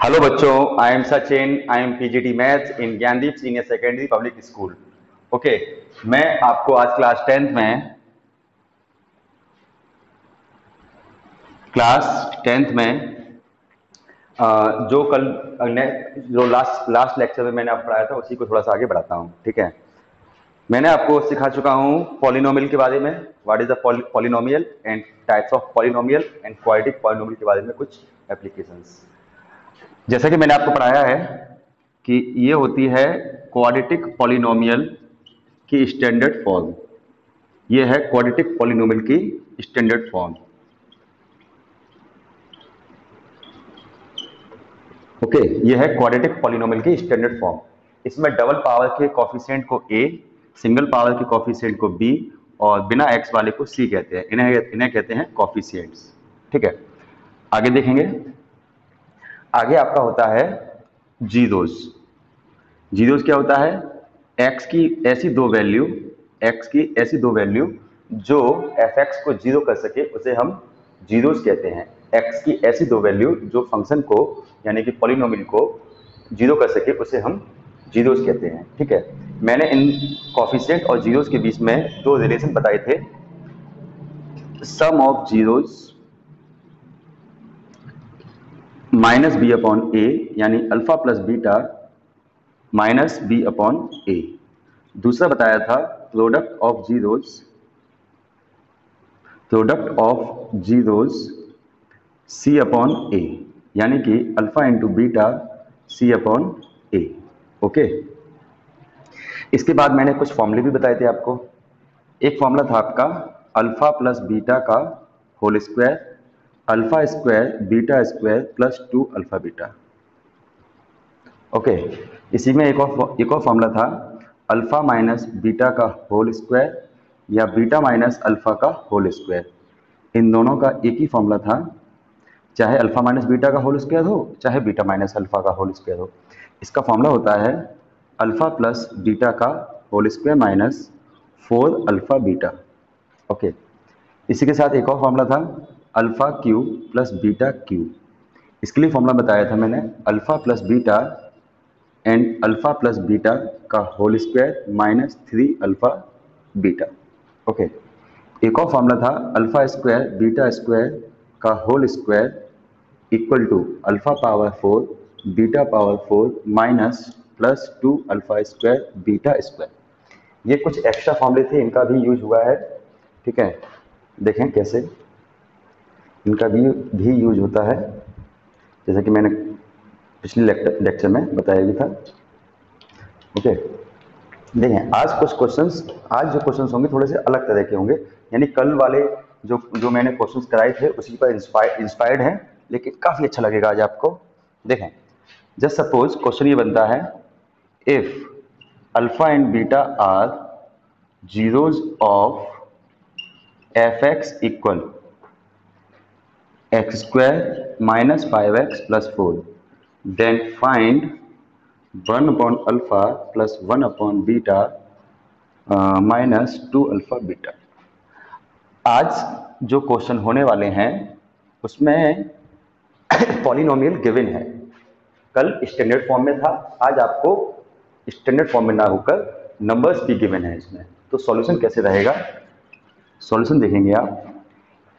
Hello बच्चों, I am Sachin. I am PGT maths in Gyandeep senior secondary public school. Okay, मैं आपको आज class tenth में जो कल जो लास्ट लास्ट लेक्चर में मैंने आपको पढ़ाया था उसी को थोड़ा सा आगे बढ़ाता हूँ। ठीक है, मैंने आपको सिखा चुका हूँ पॉलिनोमियल के बारे में, what is the polynomial and types of polynomial and quadratic polynomial के बारे में कुछ एप्लीकेशंस। जैसा कि मैंने आपको पढ़ाया है कि ये होती है क्वाड्रेटिक पॉलिनोमियल की स्टैंडर्ड फॉर्म। ये है क्वाड्रेटिक पॉलिनोमियल की स्टैंडर्ड फॉर्म। ओके, ये है क्वाड्रेटिक पॉलिनोमियल की स्टैंडर्ड फॉर्म। इसमें डबल पावर के कॉफिशिएंट को a, सिंगल पावर के कॉफिशिएंट को b और बिना x वाले को c कहते हैं। इन्हें कहते हैं कॉफिशिएंट्स। ठीक है, आगे देखेंगे। आगे आपका होता है जीरोस। जीरोस क्या होता है? x की ऐसी दो वैल्यू जो fx को जीरो कर सके उसे हम जीरोस कहते हैं। x की ऐसी दो वैल्यू जो फंक्शन को यानी कि पॉलिनोमियल को जीरो कर सके उसे हम जीरोस कहते हैं। ठीक है, मैंने इन कॉफिशिएंट और जीरोस के बीच में दो रिलेशन बताए थे। Sum of zeros minus B upon A, यानी alpha plus beta minus B upon A. दूसरा बताया था product of zeros C upon A, यानी कि alpha into beta C upon A. Okay, इसके बाद मैंने कुछ फॉर्मूले भी बताए थे आपको। एक फॉर्मूला था आपका अल्फा प्लस बीटा का whole square, alpha square beta square plus 2 alpha beta. Okay, इसी में एक और फॉर्मूला था अल्फा माइनस बीटा का होल स्क्वायर या बीटा माइनस अल्फा का होल स्क्वायर। इन दोनों का एक ही फॉर्मूला था, चाहे अल्फा माइनस बीटा का होल स्क्वायर हो चाहे बीटा माइनस अल्फा का होल स्क्वायर हो। इसका फॉर्मूला होता है अल्फा प्लस बीटा का whole square minus 4 alpha beta. Okay, इसी के साथ एक और फॉर्मूला था alpha cube plus beta cube. इसके लिए फॉर्मूला बताया था मैंने alpha plus beta and alpha plus beta का whole square minus 3 alpha beta. Okay, एक और फॉर्मूला था अल्फा स्क्वायर बीटा स्क्वायर का whole square equal to alpha power 4 beta power 4 minus plus 2 alpha square beta square. ये कुछ extra फॉर्मूले थे, इनका भी यूज हुआ है। ठीक है, देखें कैसे इनका भी यूज होता है, जैसा कि मैंने पिछले लेक्चर में बताया भी था। ओके, देखें आज जो क्वेश्चंस होंगे थोड़े से अलग तरह के होंगे, यानी कल वाले जो मैंने क्वेश्चंस कराए थे उसी पर इंस्पायर्ड हैं, लेकिन काफ़ी अच्छा लगेगा आज आपको। देखें, जस्ट सपोज क्वेश्चन ये बनता है if alpha and beta are zeros of F X equal X square minus 5x plus 4, then find 1 upon alpha plus 1 upon beta minus 2 alpha beta. आज जो क्वेश्चन होने वाले हैं उसमें पॉलिनोमियल गिवन है। कल स्टैंडर्ड फॉर्म में था, आज आपको स्टैंडर्ड फॉर्म में ना होकर नंबर्स भी गिवन है इसमें। तो सॉल्यूशन कैसे रहेगा? सॉल्यूशन देखेंगे आप,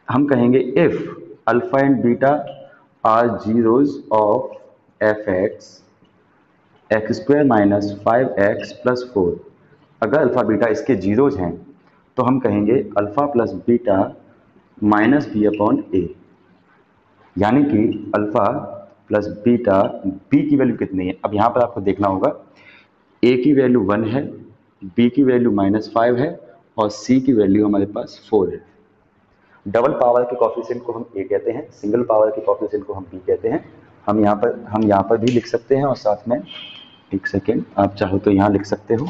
हम कहेंगे if alpha and beta are zeros of F X square minus 5x plus 4। अगर अल्फा बीटा इसके जीरोज हैं तो हम कहेंगे alpha plus beta minus B upon A, यानी कि अल्फा प्लस बीटा बी की वैल्यू कितनी है। अब यहाँ पर आपको देखना होगा ए की वैल्यू 1 है, बी की वैल्यू -5 है और सी की वैल्यू हमारे पास 4 है। डबल पावर के कॉफिशिएंट को हम ए कहते हैं, सिंगल पावर के कॉफिशिएंट को हम बी कहते हैं। हम यहाँ पर भी लिख सकते हैं और साथ में एक सेकेंड आप चाहो तो यहाँ लिख सकते हो।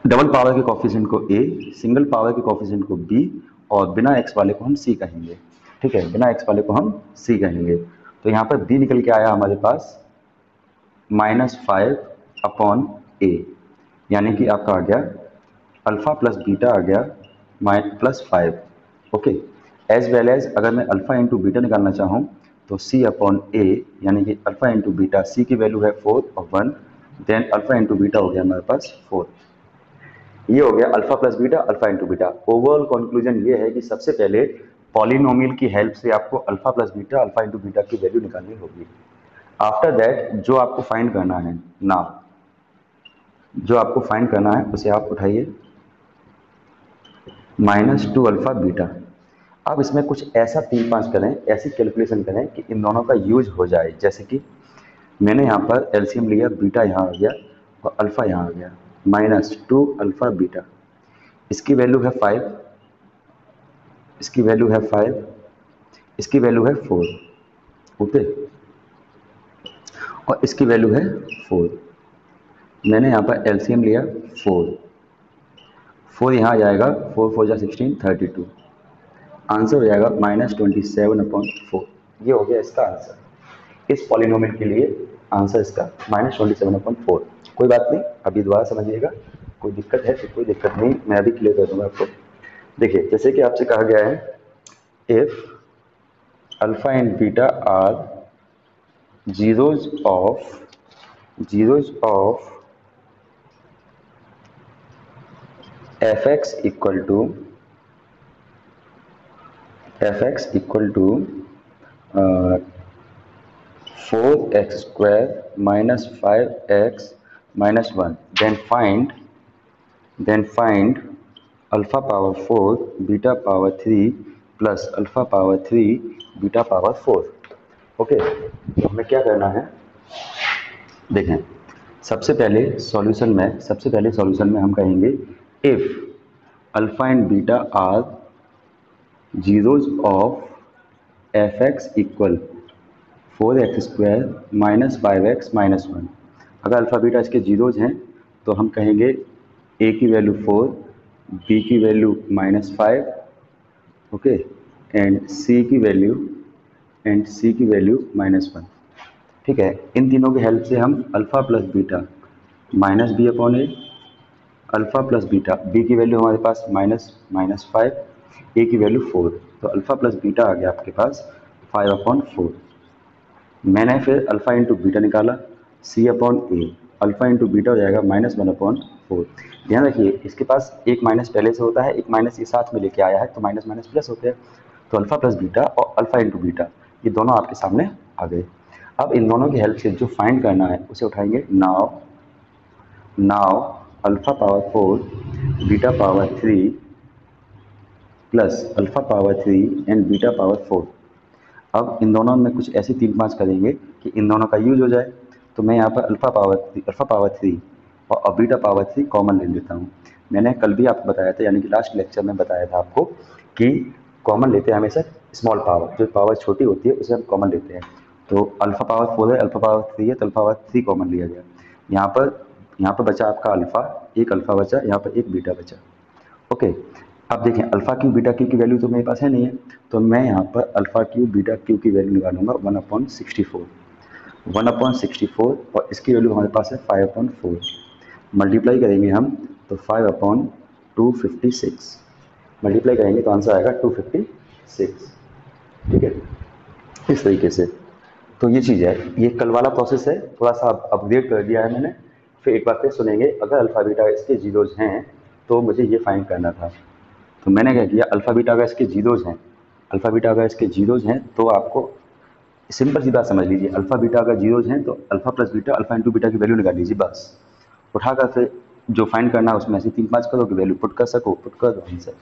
डबल पावर के कॉफिशिएंट को ए, सिंगल पावर के कॉफिशिएंट को बी और बिना एक्स वाले को हम सी कहेंगे। ठीक है, बिना एक्स वाले को हम सी कहेंगे। तो यहाँ पर बी निकल के आया हमारे पास -5 अपॉन ए, यानी कि आपका आ गया अल्फा प्लस बीटा आ गया +5। ओके, एज वेल एज अगर मैं अल्फा इंटू बीटा निकालना चाहूँ तो सी अपॉन ए यानी कि अल्फा इंटू बीटा, सी की वैल्यू है 4 और 1, देन अल्फा इंटू बीटा हो गया हमारे पास 4। ये हो गया alpha plus beta, alpha into beta. Overall conclusion ये है कि सबसे पहले पॉलिनोमियल की हेल्प से आपको alpha plus beta, alpha into beta की वैल्यू निकालनी होगी। आफ्टर दैट जो आपको फाइंड करना है ना, जो आपको फाइंड करना है उसे आप उठाइए -2 अल्फा बीटा। अब इसमें कुछ ऐसा 3-5 करें, ऐसी कैलकुलेशन करें कि इन दोनों का यूज हो जाए। जैसे कि मैंने यहाँ पर एलसीएम लिया, बीटा यहाँ आ गया और अल्फा यहाँ आ गया, -2 अल्फा बीटा। इसकी वैल्यू है 5, इसकी वैल्यू है 5, इसकी वैल्यू है 4, ओके, और इसकी वैल्यू है 4। मैंने यहाँ पर एलसीएम लिया 4, 4 यहाँ आ जाएगा, 4 4 जा 16, 32। आंसर हो जाएगा -27/4। ये हो गया इसका आंसर। इस पॉलिनोमियल के लिए आंसर इसका -27/4। कोई बात नहीं, अभी दोबारा समझिएगा, कोई दिक्कत है तो कोई दिक्कत नहीं, मैं अभी क्लियर कर दूंगा आपको। देखिए, जैसे कि आपसे कहा गया है, if alpha and beta are zeros of fx equal to 4x square minus 5x minus 1, then find alpha power 4 beta power 3 plus alpha power 3 beta power 4। Okay, तो हमें क्या करना है, देखें, सबसे पहले सॉल्यूशन में हम कहेंगे if alpha and beta are zeros of F X equal 4x square minus 5x minus 1। अगर अल्फा बीटा इसके जीरोज हैं तो हम कहेंगे a की वैल्यू 4, b की वैल्यू -5, ओके, एंड c की वैल्यू -1। ठीक है, इन तीनों की हेल्प से हम alpha plus beta -b/a, alpha plus beta, b की वैल्यू हमारे पास -5, a की वैल्यू 4, तो अल्फा प्लस बीटा आ गया आपके पास 5/4। मैंने फिर अल्फा इंटू बीटा निकाला, c/a, अल्फा इंटू बीटा हो जाएगा -1/4। ध्यान रखिए, इसके पास एक माइनस पहले से होता है, एक माइनस ये साथ में लेके आया है, तो माइनस माइनस प्लस होते हैं। तो अल्फा प्लस बीटा और अल्फा इंटू बीटा ये दोनों आपके सामने आ गए। अब इन दोनों की हेल्प से जो फाइंड करना है उसे उठाएंगे। Now alpha power 4 beta power 3 plus alpha power 3 and beta power 4। अब इन दोनों में कुछ ऐसे 3-5 करेंगे कि इन दोनों का यूज हो जाए। तो मैं यहाँ पर अल्फा पावर 3 और बीटा पावर 3 कॉमन ले लेता हूँ। मैंने कल भी आपको बताया था, यानी कि लास्ट लेक्चर में बताया था आपको कि कॉमन लेते हैं हमेशा स्मॉल पावर, जो पावर छोटी होती है उसे हम कॉमन लेते हैं। तो अल्फा पावर 4 है, अल्फा पावर 3 है, तो अल्फा पावर 3 कॉमन लिया गया। यहाँ पर बचा आपका अल्फा, एक अल्फा बचा, यहाँ पर एक बीटा बचा। ओके, अब देखें, अल्फा क्यू बीटा क्यू की वैल्यू तो मेरे पास है नहीं है, तो मैं यहाँ पर अल्फा क्यू बीटा क्यू की वैल्यू निकालूंगा 1/64 और इसकी वैल्यू हमारे पास है 5/4। मल्टीप्लाई करेंगे हम तो 5/256, मल्टीप्लाई करेंगे तो आंसर आएगा 256। ठीक है, इस तरीके से। तो ये चीज़ है, ये कल वाला प्रोसेस है, थोड़ा सा अपग्रेड कर दिया है मैंने। फिर एक बार फिर सुनेंगे, अगर अल्फा बीटा इसके जीरोज हैं तो मुझे ये फाइंड करना था। तो मैंने क्या किया, अल्फा बीटा अगर इसके जीरोज हैं तो आपको सिंपल सी बात समझ लीजिए, अल्फा बीटा अगर जीरोज हैं तो alpha plus beta, alpha into beta की वैल्यू निकाल लीजिए बस। उठाकर फिर जो फाइंड करना है उसमें से 3-5 करो कि वैल्यू पुट कर सको, पुट कर दो आंसर।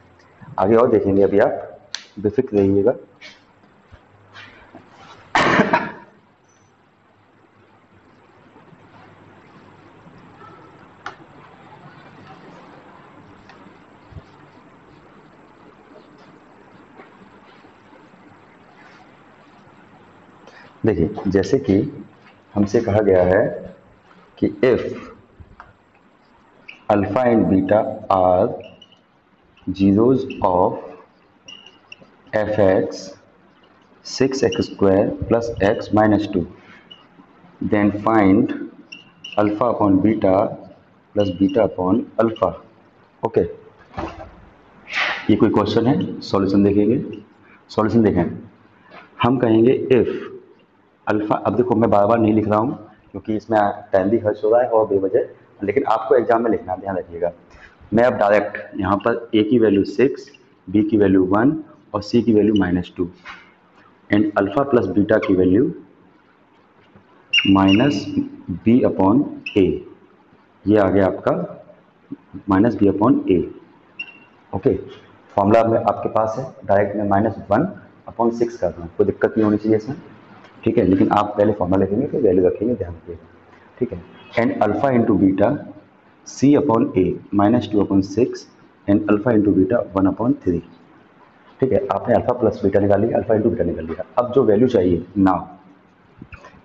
आगे और देखेंगे, अभी आप बेफिक्र रहिएगा। देखिए, जैसे कि हमसे कहा गया है कि if alpha and beta are zeros of F X 6x square plus x minus 2, then find alpha upon beta plus beta upon alpha. Okay, ये कोई क्वेश्चन है, सॉल्यूशन देखेंगे। सॉल्यूशन देखें, हम कहेंगे इफ अल्फ़ा, अब देखो मैं बार बार नहीं लिख रहा हूँ क्योंकि इसमें टाइम भी खर्च हो रहा है और बेवजह, लेकिन आपको एग्जाम में लिखना, ध्यान रखिएगा। मैं अब डायरेक्ट यहाँ पर ए की वैल्यू 6, बी की वैल्यू 1 और सी की value -2 and alpha plus beta की वैल्यू -b/a, ये आ गया आपका -b/a। ओके, फॉर्मूला में आपके पास है, डायरेक्ट मैं -1/6 कर रहा हूँ, कोई दिक्कत नहीं होनी चाहिए इसमें, ठीक है। लेकिन आप पहले फॉर्मूला लिखेंगे फिर वैल्यू रखेंगे, ध्यान रखिएगा, ठीक है। And alpha into beta c/a -2/6 and alpha into beta 1/3, ठीक है। आपने अल्फा प्लस बीटा निकाल लिया, अल्फा इंटू बीटा निकाल लिया। अब जो वैल्यू चाहिए नाउ,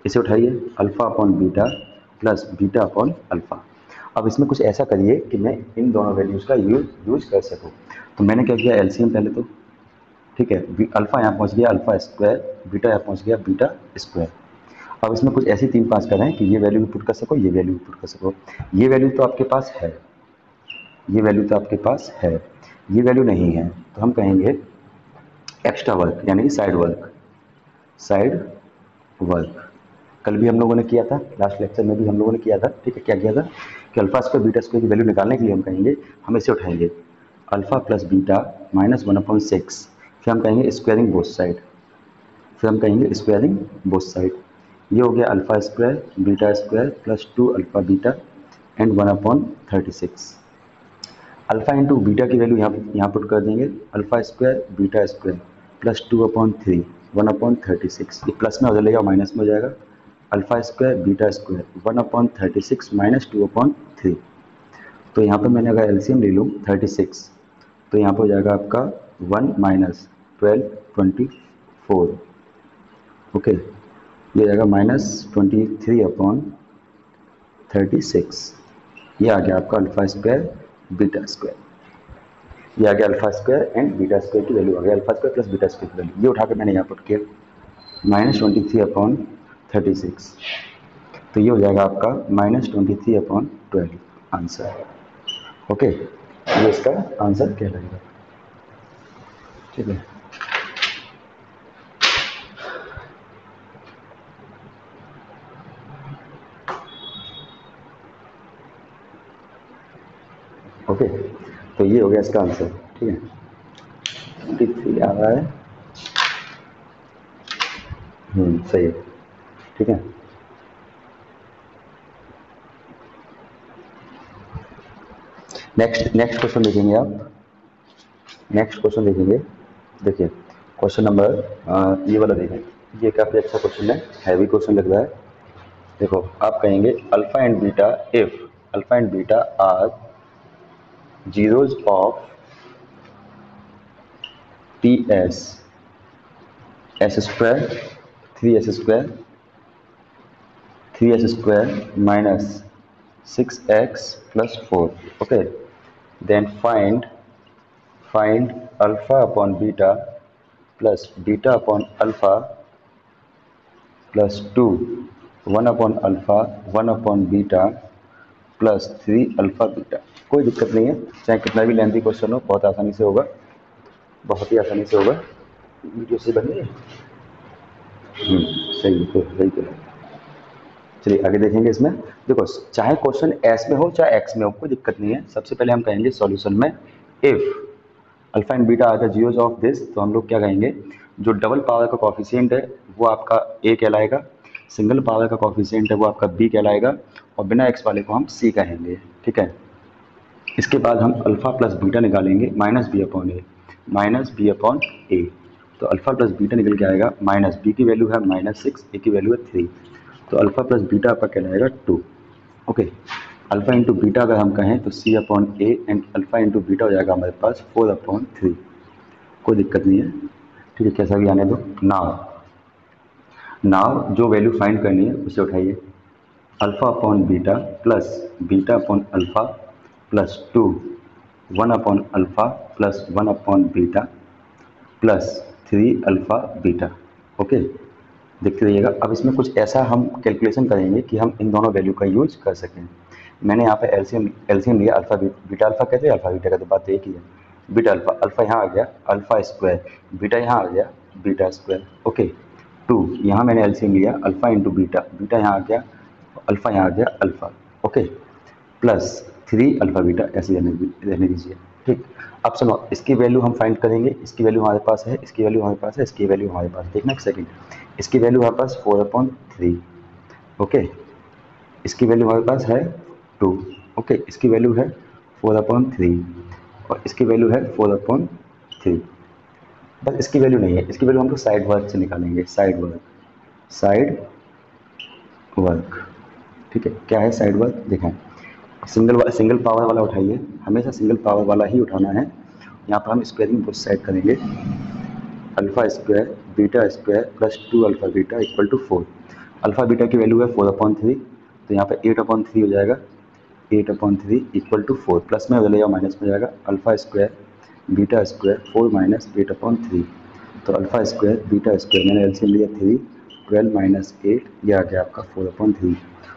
इसे उठाइए, alpha upon beta plus beta upon alpha. अब इसमें कुछ ऐसा करिए कि मैं इन दोनों वैल्यूज़ का यूज कर सकूँ। तो मैंने क्या किया, एलसीएम पहले तो, ठीक है। अल्फा यहाँ पहुँच गया अल्फा स्क्वायर, बीटा यहाँ पहुँच गया बीटा स्क्वायर। अब इसमें कुछ ऐसी 3 पास करें कि ये वैल्यू भी पुट कर सको, ये वैल्यू भी पुट कर सको। ये वैल्यू तो आपके पास है, ये वैल्यू तो आपके पास है, ये वैल्यू नहीं है, तो हम कहेंगे एक्स्ट्रा वर्क, यानी कि साइड वर्क, साइड वर्क। कल भी हम लोगों ने किया था, लास्ट लेक्चर में भी हम लोगों ने किया था, ठीक है। क्या किया था कि अल्फा स्क्वायर बीटा स्क्वायर की वैल्यू निकालने के लिए हम कहेंगे, हम इसे उठाएंगे अल्फा प्लस बीटा -1/6, फिर हम कहेंगे स्क्वायरिंग बोथ साइड, फिर हम कहेंगे स्क्वायरिंग बोथ साइड। ये हो गया alpha square beta square plus 2 alpha beta and 1/36। Alpha into beta की वैल्यू यहाँ पुट कर देंगे, alpha square beta square plus 2/3 1/36। ये प्लस में हो जाएगा माइनस में हो जाएगा, अल्फा स्क्वायर बीटा स्क्वायर 1/36 -2/3। तो यहाँ पे मैंने अगर एलसीएम ले लूँ 36, तो यहाँ पे हो जाएगा आपका 1 - 12 24, ओके। ये जाएगा -23/36। ये आ गया आपका अल्फा स्क्वायर बीटा स्क्वायर, ये आ गया alpha square and beta square की वैल्यू आ गया, alpha square plus beta square की वैल्यू। ये उठा के मैंने यहाँ पुट किया -23/36, तो ये हो जाएगा आपका -23/12 आंसर, ओके। ये इसका आंसर कहलाएगा, ठीक है। ओके, तो ये हो गया इसका आंसर, ठीक है। 23 आ रहा है, सही है, ठीक है। नेक्स्ट क्वेश्चन देखेंगे आप, नेक्स्ट क्वेश्चन देखेंगे, देखिए क्वेश्चन नंबर ये वाला देखें, ये काफ़ी अच्छा क्वेश्चन है, हैवी क्वेश्चन लग रहा है। देखो आप कहेंगे alpha and beta if alpha and beta are zeros of T S S square 3s² minus 6x plus 4, okay. Then find alpha upon beta plus beta upon alpha plus 2 1 upon alpha 1 upon beta plus 3 alpha beta. कोई दिक्कत नहीं है, चाहे कितना भी lengthy question हो, बहुत आसानी से होगा, बहुत ही आसानी से होगा। वीडियो से बन रही है, सही है, सही है। चलिए आगे देखेंगे इसमें। देखो चाहे क्वेश्चन एस में हो चाहे एक्स में हो, कोई दिक्कत नहीं है। सबसे पहले हम कहेंगे सॉल्यूशन में if alpha and beta are the zeros of this, तो हम लोग क्या कहेंगे, जो डबल पावर का कॉफिशिएंट है वो आपका ए कहलाएगा, सिंगल पावर का कॉफिशिएंट है वो आपका बी कहलाएगा, और बिना एक्स वाले को हम सी कहेंगे, ठीक है। इसके बाद हम अल्फा प्लस बीटा निकालेंगे -b/a, तो अल्फा प्लस बीटा निकल के आएगा, माइनस बी की वैल्यू है -6, ए की वैल्यू है 3, तो अल्फा प्लस बीटा आपका कहलाएगा 2, ओके। अल्फा इंटू बीटा अगर हम कहें तो c/a and alpha into beta हो जाएगा हमारे पास 4/3, कोई दिक्कत नहीं है, ठीक है, कैसा भी आने दो। नाव जो वैल्यू फाइंड करनी है उसे उठाइए, alpha upon beta plus beta upon alpha plus 2 1 upon alpha plus 1 upon beta plus 3 alpha beta, okay. देखते रहिएगा। अब इसमें कुछ ऐसा हम कैलकुलेशन करेंगे कि हम इन दोनों वैल्यू का यूज कर सकें। मैंने यहाँ पे एलसीएम लिया, अल्फा बीटा अल्फा कहते हैं, अल्फा बीटा का तो बात एक ही है। बीटा अल्फा, अल्फा यहाँ आ गया अल्फा स्क्वायर, बीटा यहाँ आ गया बीटा स्क्वायर, ओके। 2, यहाँ मैंने एलसीएम लिया अल्फा इंटू बीटा, बीटा यहाँ आ गया, अल्फा यहाँ आ गया alpha, okay, plus 3 alpha beta, ऐसे रहने दीजिए, ठीक। अब सुनो, इसकी वैल्यू हम फाइंड करेंगे, इसकी वैल्यू हमारे पास है, इसकी वैल्यू हमारे पास है, इसकी वैल्यू हमारे पास, देखना एक सेकंड, इसकी वैल्यू हमारे पास 4/3, ओके, इसकी वैल्यू हमारे पास है 2, ओके, इसकी वैल्यू है 4/3 और इसकी वैल्यू है 4/3, बस इसकी वैल्यू नहीं है, इसकी वैल्यू हम लोग साइड वर्क से निकालेंगे, साइड वर्क, साइड वर्क, ठीक है। क्या है साइड वर्क, देखें, सिंगल पावर वाला उठाइए, हमेशा सिंगल पावर वाला ही उठाना है। यहाँ पर हम स्क्वायरिंग बोथ साइड करेंगे, alpha square beta square plus 2 alpha beta equal to 4। Alpha beta की वैल्यू है 4/3, तो यहाँ पर 8/3 हो जाएगा, 8/3 इक्वल टू 4, प्लस में हो जाएगा माइनस में हो जाएगा, alpha square beta square 4 minus 8/3, तो अल्फा स्क्वायर बीटा स्क्वायर मैंने एलसीएम लिया 3, 12 माइनस 8, ये आ गया आपका 4/3,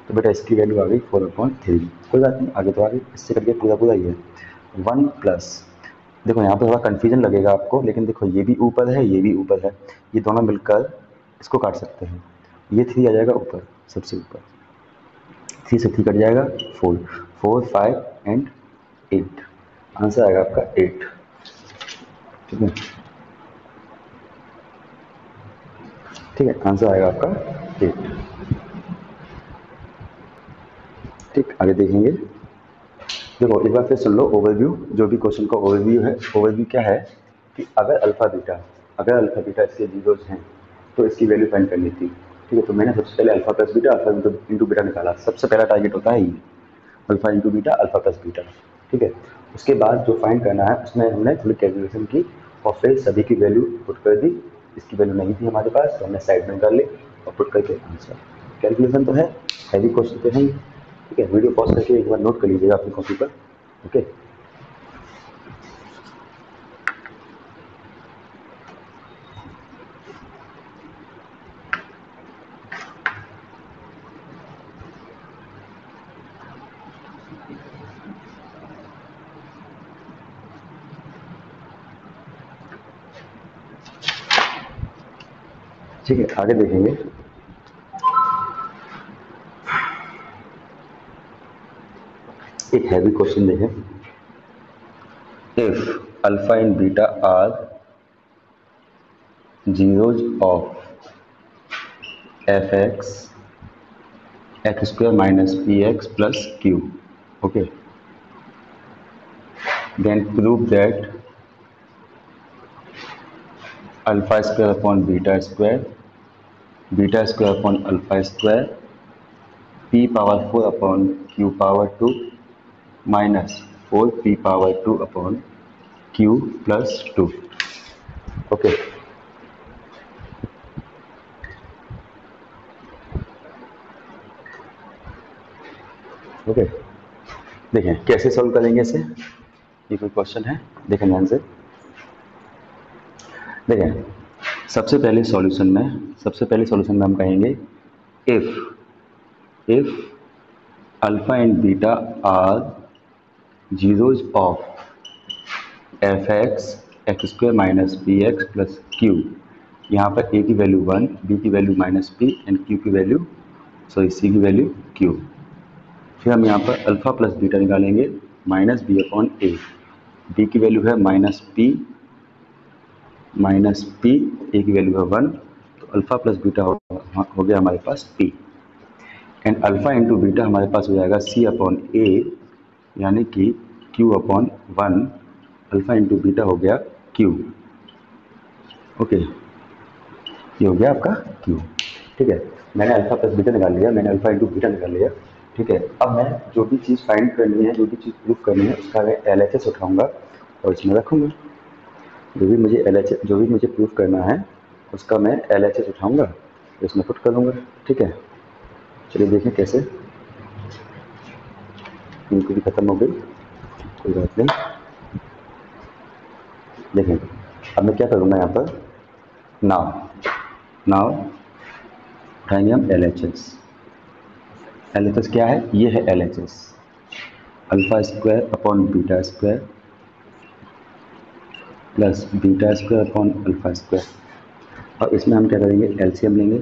तो बेटा इसकी वैल्यू आ गई 4/3, कोई बात नहीं, आगे तो आगे, इससे करके पूरा पूरा ही है 1 प्लस, देखो यहाँ पे थोड़ा कन्फ्यूजन लगेगा आपको, लेकिन देखो ये भी ऊपर है, ये भी ऊपर है, ये दोनों मिलकर इसको काट सकते हैं, ये 3 आ जाएगा ऊपर, सबसे ऊपर, 3 से 3 कट जाएगा, 4, 4, 5 एंड 8, आंसर आएगा आपका 8, ठीक है, ठीक है, आंसर आएगा आपका 8, ठीक। आगे देखेंगे, देखो एक बार फिर सुन लो ओवरव्यू, जो भी क्वेश्चन का ओवरव्यू है, ओवरव्यू क्या है कि अगर अल्फा बीटा इसके जीरोज हैं तो इसकी वैल्यू फाइंड करनी थी, ठीक है। तो मैंने सबसे पहले alpha plus beta, alpha into beta निकाला, सबसे पहला टारगेट होता है ये, alpha into beta, alpha plus beta, ठीक है। उसके बाद जो फाइंड करना है उसमें हमने थोड़ी कैलकुलेशन की और फिर सभी की वैल्यू पुट कर दी, इसकी वैल्यू नहीं थी हमारे पास तो हमने साइड में कर ली और पुट करके आंसर, कैलकुलेशन तो है, हैवी क्वेश्चन तो है ही, ठीक है। वीडियो पॉज करके एक बार नोट कर लीजिएगा अपनी कॉपी पर, ओके। ठीक है, आगे देखेंगे, एक हैवी क्वेश्चन देखें, if alpha and beta are zeros of fx x square minus px plus q, okay, then prove that alpha square upon beta square upon alpha square p power 4 upon q power 2 minus 4 p power 2 upon q plus 2, okay। Okay, देखें कैसे solve करेंगे इसे, ये कोई question है, देखें ध्यान से, देखें सबसे पहले सॉल्यूशन में हम कहेंगे if alpha and beta are zeros of F X square minus P X plus Q, यहाँ पर ए की वैल्यू 1, बी की value minus P and Q की वैल्यू सी की वैल्यू क्यू, फिर हम यहाँ पर अल्फा प्लस बीटा निकालेंगे minus B upon A, B की वैल्यू है माइनस पी, ए की वैल्यू है 1, तो अल्फा प्लस बीटा हो गया हमारे पास P, and alpha into beta हमारे पास हो जाएगा सी अपॉन ए, यानी कि Q upon 1, alpha into beta हो गया क्यू, ओके, ये हो गया आपका क्यू, ठीक है। मैंने अल्फा प्लस बीटा निकाल लिया, मैंने अल्फा इंटू बीटा निकाल लिया, ठीक है। अब मैं जो भी चीज़ फाइंड करनी है, जो भी चीज़ प्रूफ करनी है, उसका मैं LHS उठाऊंगा और इसमें रखूँगा, जो भी मुझे प्रूफ करना है उसका मैं LHS उठाऊंगा तो इसमें पुट कर लूँगा, ठीक है। चलिए देखें कैसे, इनको भी ख़त्म हो गई, कोई बात नहीं, देखें अब मैं क्या करूँगा यहाँ पर, नाउ उठाएंगे हम LHS क्या है, ये है LHS, alpha square upon beta square plus beta square upon alpha square, और इसमें हम क्या करेंगे, एलसीएम लेंगे,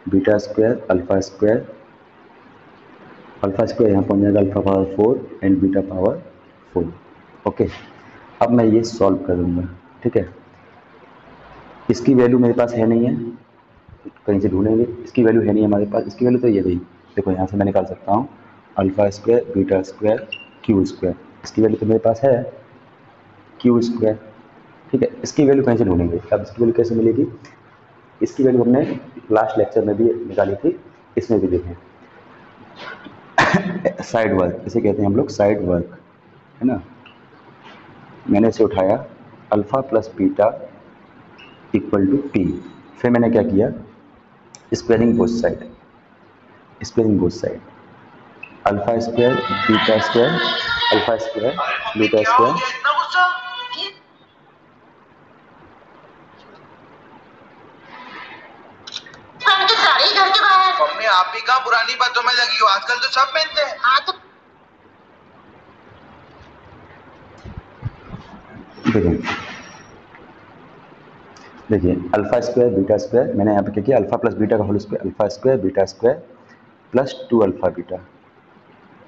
बीटा स्क्वायर अल्फा स्क्वायर यहाँ पहुँच जाएगा alpha power 4 and beta power 4। Okay, अब मैं ये सॉल्व करूँगा। ठीक है, इसकी वैल्यू मेरे पास है नहीं है, कहीं से ढूंढेंगे, इसकी वैल्यू है नहीं है हमारे पास। इसकी वैल्यू तो ये रही, देखो यहाँ से मैं निकाल सकता हूँ alpha square beta square Q square, इसकी वैल्यू तो मेरे पास है क्यू स्क्वायर। ठीक है, इसकी वैल्यू कहीं से ढूंढेंगे, अब इसकी वैल्यू कैसे मिलेगी, इसकी वैल्यू हमने लास्ट लेक्चर में भी निकाली थी, इसमें भी देखें, साइड वर्क इसे कहते हैं हम लोग, साइड वर्क है ना। मैंने इसे उठाया alpha plus beta equal to P, फिर मैंने क्या किया, squaring both side, alpha square beta square alpha square beta square. Mummy आप भी कहाँ पुरानी बातों में लगी हो, आजकल तो सब पहनते हैं। हाँ तो देखिए अल्फा स्क्वायर बीटा स्क्वायर, मैंने यहाँ पे क्या किया, अल्फा प्लस बीटा का whole square, alpha square beta square plus 2 alpha beta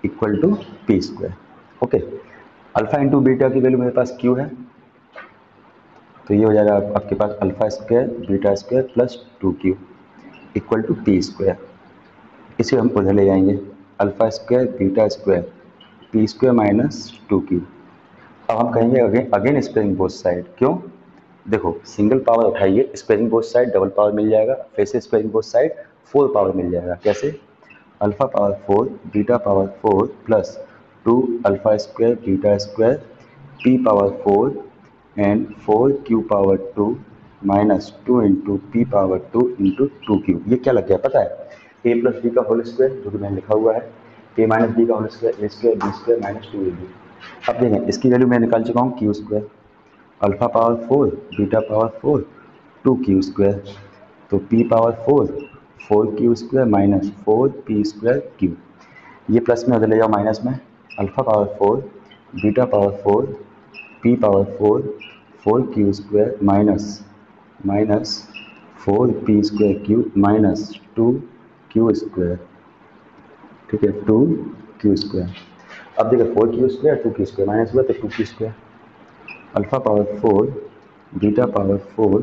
equal to P square. Okay, alpha into beta की वैल्यू मेरे पास क्यू है, तो ये हो जाएगा आपके पास alpha square beta square plus 2q equal to P square. इसे हम उधर ले जाएंगे, alpha square beta square P square minus 2q। अब हम कहेंगे अगेन स्क्वायरिंग बोथ साइड, क्यों, देखो सिंगल पावर उठाइए, squaring both side double power मिल जाएगा, फिर से स्क्वायरिंग बोथ साइड 4 पावर मिल जाएगा। कैसे, alpha power 4 beta power 4 plus 2 alpha square beta square P power 4 and 4q power 2 minus 2 into P power 2 into 2q। ये क्या लग गया पता है, ए प्लस बी का होल स्क्वायर, जो कि मैंने लिखा हुआ है, ए माइनस बी का whole square, A square B square minus 2ab। अब देखें इसकी वैल्यू मैं निकाल चुका हूँ Q square, alpha power 4 beta power 4 2q square, तो p power 4 4q square minus 4p square q, ये प्लस में उधर ले जाओ माइनस में, alpha power 4 beta power 4 p power 4 4q square minus 4p square q minus 2q square. ठीक है, 2q square. अब देखिए 4q square 2q square minus हुआ तो 2q square, alpha power 4 beta power 4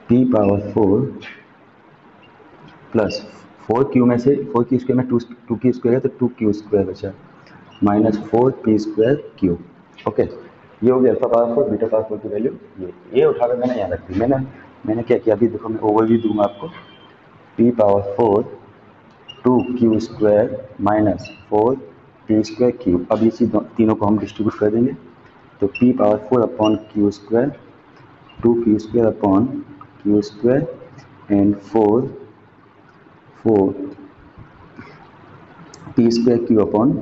P power 4 plus 4q में से 4q square में 2q square है तो 2q स्क्वायर बचा minus 4p square q। Okay, ये हो गया अल्फा पावर 4 बीटा पावर 4 की वैल्यू, ये उठाकर मैंने यहाँ रख दी। मैंने क्या किया, अभी देखो मैं ओवरव्यू दूंगा आपको, p power 4 2q square minus 4p square q। अब इसी तीनों को हम डिस्ट्रीब्यूट कर देंगे, तो p power 4 upon q square 2q square upon q square and 4 p square q upon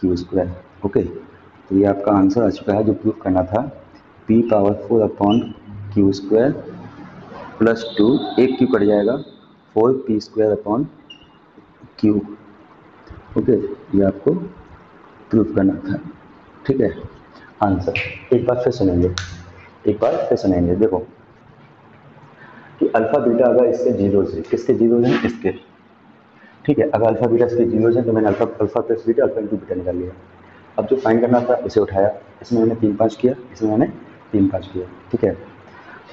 q square. Okay, तो ये आपका आंसर आ चुका है जो प्रूफ करना था, p power 4 upon q square plus 2, एक q कट जाएगा, 4p square upon q। Okay, ये आपको प्रूफ करना था। ठीक है, आंसर एक बार फिर सुनेंगे, देखो कि अल्फा बीटा अगर इसके जीरोज है, किसके जीरोज हैं, इसके। ठीक है, अगर अल्फा बीटा इसके जीरोज हैं तो मैंने alpha plus beta alpha into beta निकाल लिया। अब जो फाइंड करना था इसे उठाया, इसमें मैंने 3 5 किया, इसमें मैंने 3 5 किया। ठीक है,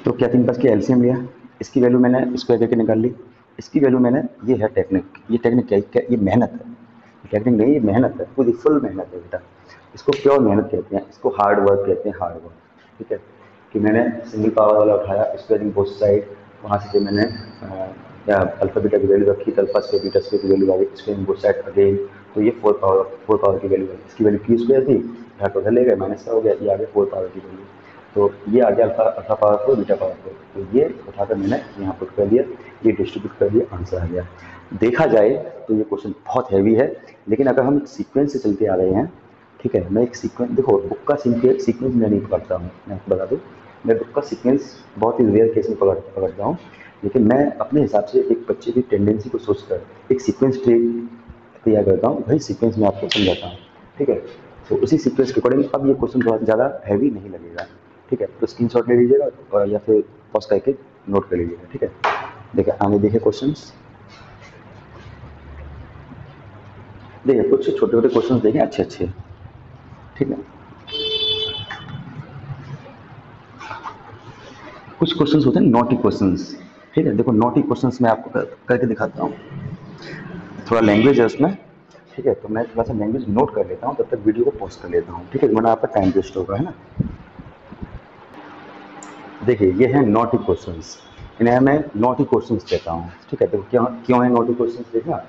तो क्या 3 5 की एलसीएम लिया, इसकी वैल्यू मैंने स्क्वायर करके निकाल ली, इसकी वैल्यू मैंने, ये है टेक्निक, ये टेक्निक क्या, ये मेहनत है, टेक्निक नहीं, ये मेहनत है, पूरी फुल मेहनत है बेटा, इसको प्योर मेहनत कहते हैं, इसको हार्ड वर्क कहते हैं, हार्ड वर्क। ठीक है, कि मैंने सिंगल पावर वाला उठाया, स्क्वायरिंग बोथ साइड, वहाँ से जो मैंने अल्फा बीटा की वैल्यू रखी, तो अल्फा स्क्वायर बीटा स्क्वायर की वैल्यू आ गई, स्क्वायरिंग बोथ साइड अगेन, तो ये 4 पावर की वैल्यू है, इसकी वैल्यू क्यू स्क्वायर थी, यहाँ तो उधर ले गए माइनस का हो गया, ये आ गया 4 पावर की वैल्यू, तो ये आ गया अल्फा पावर 4 बीटा पावर 4, तो ये उठाकर मैंने यहाँ पुट कर दिया, ये डिस्ट्रीब्यूट कर दिया, आंसर आ गया। देखा जाए तो ये क्वेश्चन बहुत हैवी है, लेकिन अगर हम सीक्वेंस से चलते आ रहे हैं, ठीक है, मैं एक सीक्वेंस, देखो बुक का सीक्वेंस मैं नहीं पकड़ता हूँ, मैं आपको बता दूँ, मैं बुक का सीक्वेंस बहुत ही रेयर केस में पकड़ता हूँ, लेकिन मैं अपने हिसाब से एक बच्चे की टेंडेंसी को सोचकर एक सीक्वेंस ट्री तैयार करता हूँ, वही सीक्वेंस मैं आपको समझाता हूँ। ठीक है, तो उसी सीक्वेंस के अकॉर्डिंग अब ये क्वेश्चन बहुत ज़्यादा हैवी नहीं लगेगा। ठीक है, तो स्क्रीनशॉट ले लीजिएगा और या फिर पॉज करके नोट कर लीजिएगा। ठीक है, देखिए आगे देखिए क्वेश्चंस, देखिए कुछ छोटे छोटे क्वेश्चंस देखें अच्छे अच्छे। ठीक है, कुछ क्वेश्चंस होते हैं नॉटी क्वेश्चंस। ठीक है, देखो नॉटी क्वेश्चंस मैं आपको करके दिखाता हूँ, थोड़ा लैंग्वेज है उसमें। ठीक है, तो मैं थोड़ा सा लैंग्वेज नोट कर लेता हूँ, तब तक वीडियो को पॉज कर लेता हूँ। ठीक है, वरना आपका टाइम वेस्ट होगा, है ना। देखिए ये है नॉटी क्वेश्चंस, इन्हें मैं नॉटी क्वेश्चंस कहता हूँ। ठीक है, तो क्यों क्यों है नॉटी क्वेश्चंस, देखना।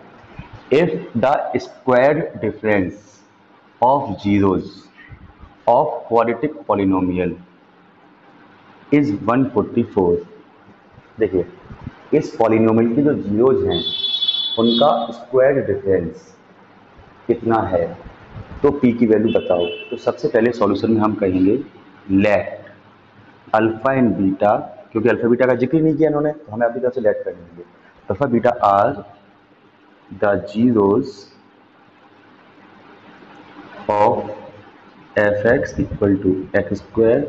If the squared difference of zeros of quadratic polynomial is 144। देखिए इस पॉलिनोमियल की जो जीरोज हैं उनका स्क्वायर्ड डिफरेंस कितना है, तो पी की वैल्यू बताओ। तो सबसे पहले सॉल्यूशन में हम कहेंगे लेट अल्फा एंड बीटा, क्योंकि अल्फा बीटा का जिक्र नहीं किया इन्होंने, तो हमें अपनी तरफ से लेट कर देंगे। Alpha beta are the zeros of F X equal to X square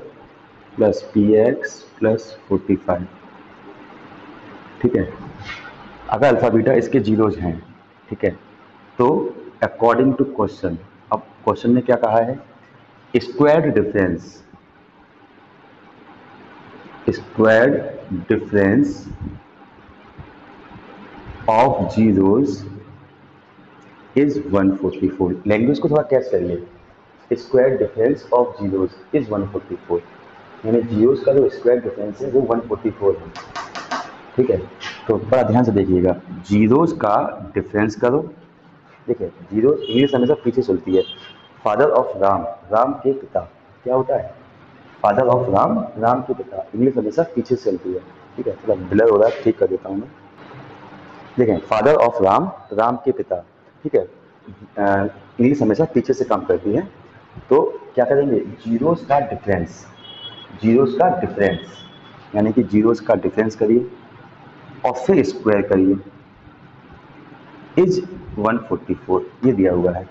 plus P X plus 45। ठीक है, अगर अल्फा बीटा इसके जीरोज हैं, ठीक है, तो अकॉर्डिंग टू क्वेश्चन, अब क्वेश्चन ने क्या कहा है, squared difference of zeros is 144। Language को थोड़ा कैच कर लिए, square difference of zeros is 144, यानी जीरोज का जो स्क्वायर डिफरेंस है वो 144 है। ठीक है, तो बड़ा ध्यान से देखिएगा, जीरोज का डिफरेंस करो। देखिए जीरो इंग्लिश हमेशा पीछे चलती है। फादर ऑफ राम, राम के पिता, क्या होता है, फादर ऑफ राम, राम के पिता, इंग्लिश हमेशा पीछे से चलती है। ठीक है, थोड़ा ब्लर हो रहा है, ठीक कर देता हूँ मैं। देखें फादर ऑफ राम, राम के पिता। ठीक है, इंग्लिश हमेशा पीछे से काम करती है, तो क्या करेंगे, जीरोस का डिफरेंस, जीरोस का डिफरेंस यानी कि जीरोस का डिफरेंस करिए और फिर स्क्वायर करिए, इज 144 ये दिया हुआ है।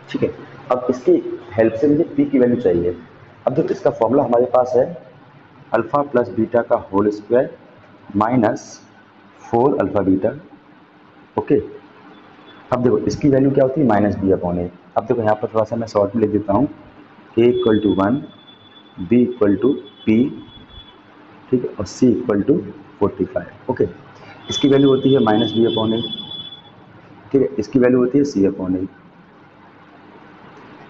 ठीक है, अब इसकी हेल्प से मुझे पी की वैल्यू चाहिए। अब देखो इसका फॉर्मूला हमारे पास है अल्फा प्लस बीटा का whole square minus 4 alpha beta. Okay, अब देखो इसकी वैल्यू क्या होती है, माइनस बी अपॉन ए। अब देखो यहाँ पर थोड़ा सा मैं शॉर्ट में लिख देता हूँ, A equal to 1, B equal to P, ठीक है, और सी इक्वल टू 45। ओके, इसकी वैल्यू होती है माइनस बी अपॉन ए, ठीक है, इसकी वैल्यू होती है सी अपॉन ए,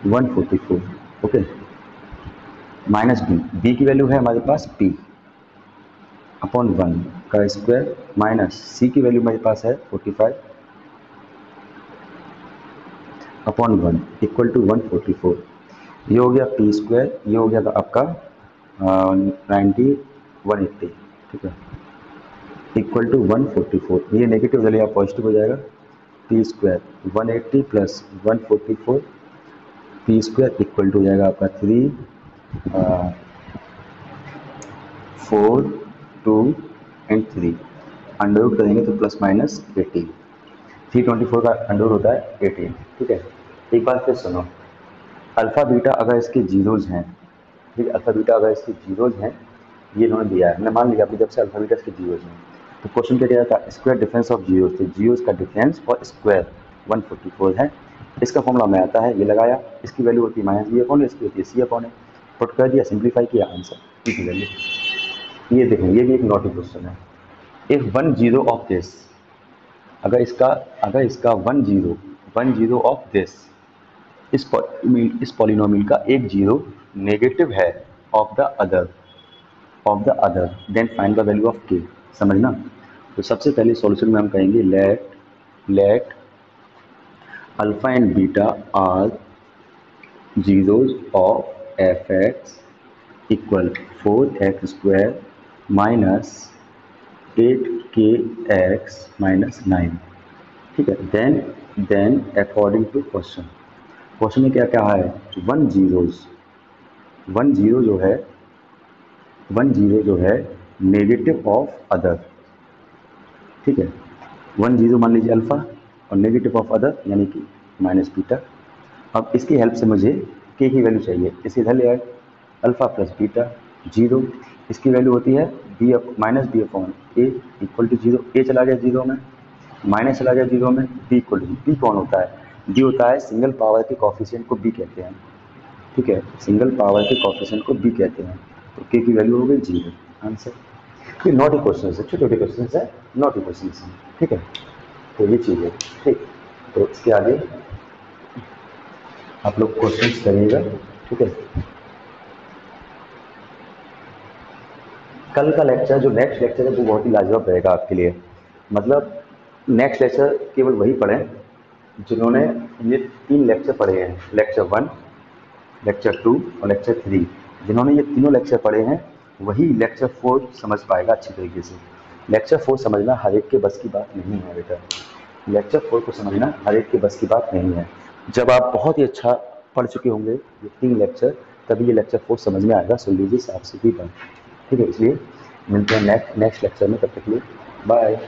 144। ओके, माइनस बी, बी की वैल्यू है हमारे पास पी अपॉन 1 का स्क्वायर, माइनस सी की वैल्यू हमारे पास है 45 अपॉन 1 इक्वल टू 144। ये हो गया पी स्क्वायर, ये हो गया आपका 180। ठीक है, इक्वल टू 144, ये नेगेटिव चले आप पॉजिटिव हो जाएगा, P square 180 plus 144, P square equal to हो जाएगा आपका 3 4 2 एंड 3, अंडर रूट करेंगे तो प्लस माइनस 18, 324 का अंडर होता है 18। ठीक है, एक बार फिर सुनो, अल्फ़ा बीटा अगर इसके जीरोज हैं, ठीक है, अल्फ़ा बीटा अगर इसके जीरोज हैं, ये इन्होंने दिया है, हमने मान लिया अपनी जब से अल्फ़ा बीटा इसके जीरोज हैं, तो क्वेश्चन क्या दिया था, स्क्वायर डिफरेंस ऑफ जीरोज, तो जीरोज का डिफरेंस और स्क्वायर 144 है। इसका फॉर्मूला में आता है, ये लगाया, इसकी वैल्यू होती है माइनस बी अपॉन, इसकी होती है सी अपॉन, पुट कर दिया, सिंप्लीफाई किया, आंसर पी की वैल्यू। ये देखें, ये भी एक नॉटी क्वेश्चन है। इफ 1 जीरो ऑफ दिस, अगर इसका 1 जीरो ऑफ दिस, इस पॉलिनोमियल का एक जीरो नेगेटिव है of the other, then find the value of K. समझना, तो सबसे पहले सॉल्यूशन में हम कहेंगे let alpha and beta are zeros of F X equal 4x square minus 8kx minus 9। ठीक है, देन अकॉर्डिंग टू क्वेश्चन में क्या कहा है, 1 जीरो जो है नेगेटिव ऑफ अदर। ठीक है, 1 जीरो मान लीजिए अल्फा और नेगेटिव ऑफ अदर यानी कि माइनस बीटा। अब इसकी हेल्प से मुझे के की वैल्यू चाहिए, इसे इधर ले आए, अल्फ़ा प्लस बीटा 0, इसकी वैल्यू होती है B minus B upon A equal to 0, A चला गया 0 में, माइनस चला गया 0 में, बी इक्वल टू, बी कौन होता है, बी होता है सिंगल पावर के कॉफिशिएंट को बी कहते हैं, ठीक है, सिंगल पावर के कॉफिशिएंट को बी कहते हैं, तो के की वैल्यू हो गई 0, आंसर। ये नॉटी क्वेश्चन है, छोटे छोटे क्वेश्चन है, नॉटी क्वेश्चन है, ठीक है, तो ये चीज़ है, ठीक। तो इसके आगे आप लोग क्वेश्चन करिएगा, ठीक है। कल का लेक्चर, जो नेक्स्ट लेक्चर है वो बहुत ही लाजवाब रहेगा आपके लिए, मतलब नेक्स्ट लेक्चर केवल वही पढ़ें जिन्होंने ये 3 लेक्चर पढ़े हैं, लेक्चर 1, लेक्चर 2 और लेक्चर 3, जिन्होंने ये तीनों लेक्चर पढ़े हैं वही लेक्चर 4 समझ पाएगा अच्छी तरीके से। लेक्चर 4 समझना हर एक के बस की बात नहीं है बेटा, लेक्चर 4 को समझना हर एक के बस की बात नहीं है। जब आप बहुत ही अच्छा पढ़ चुके होंगे ये 3 लेक्चर, तभी ये लेक्चर 4 समझ में आएगा, सुन लीजिए साफ सीधी बात, ठीक है। इसलिए मिलते हैं नेक्स्ट लेक्चर में, तब तक के लिए बाय।